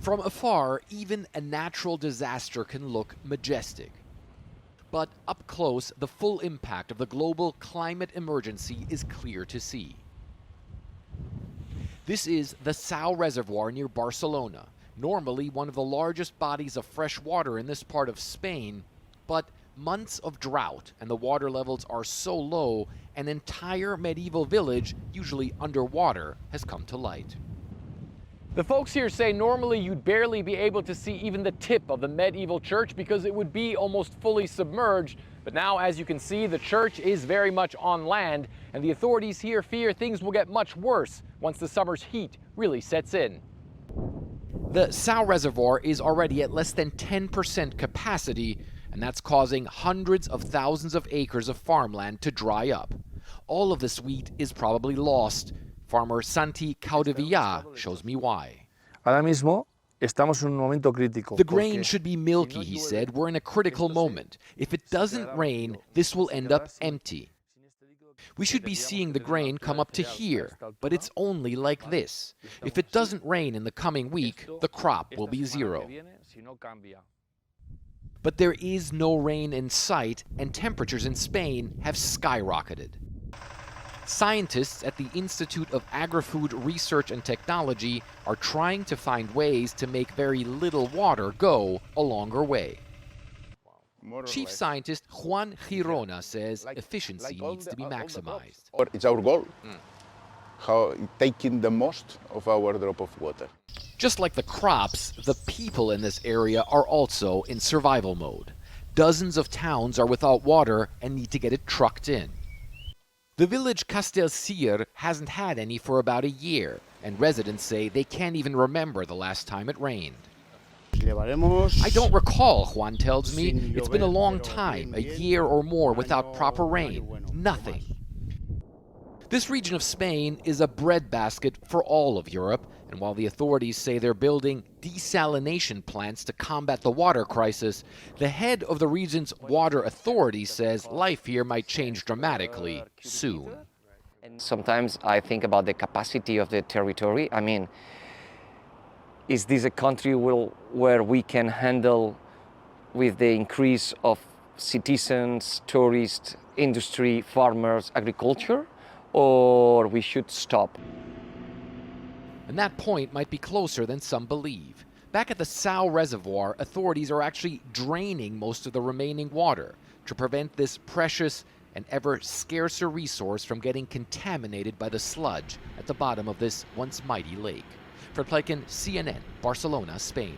From afar, even a natural disaster can look majestic. But up close, the full impact of the global climate emergency is clear to see. This is the Sal Reservoir near Barcelona, normally one of the largest bodies of fresh water in this part of Spain, but months of drought and the water levels are so low, an entire medieval village, usually underwater, has come to light. The folks here say normally you'd barely be able to see even the tip of the medieval church because it would be almost fully submerged. But now, as you can see, the church is very much on land, and the authorities here fear things will get much worse once the summer's heat really sets in. The Sal Reservoir is already at less than 10% capacity, and that's causing hundreds of thousands of acres of farmland to dry up. All of this wheat is probably lost. Farmer Santi Caudevilla shows me why. Ahora mismo estamos en un momento crítico. The grain should be milky, he said. We're in a critical moment. If it doesn't rain, this will end up empty. We should be seeing the grain come up to here, but it's only like this. If it doesn't rain in the coming week, the crop will be zero. But there is no rain in sight, and temperatures in Spain have skyrocketed. Scientists at the Institute of Agri-Food Research and Technology are trying to find ways to make very little water go a longer way. Chief scientist Juan Girona says efficiency needs to be maximized. It's our goal, taking the most of our drop of water. Just like the crops, the people in this area are also in survival mode. Dozens of towns are without water and need to get it trucked in. The village Castellcir hasn't had any for about a year, and residents say they can't even remember the last time it rained. I don't recall, Juan tells me. It's been a long time, a year or more without proper rain. Nothing. This region of Spain is a breadbasket for all of Europe, and while the authorities say they're building desalination plants to combat the water crisis, the head of the region's water authority says life here might change dramatically soon. Sometimes I think about the capacity of the territory. I mean, is this a country where we can handle with the increase of citizens, tourists, industry, farmers, agriculture, or we should stop? And that point might be closer than some believe. Back at the Sal Reservoir, authorities are actually draining most of the remaining water to prevent this precious and ever scarcer resource from getting contaminated by the sludge at the bottom of this once mighty lake. For Pleiken, CNN, Barcelona, Spain.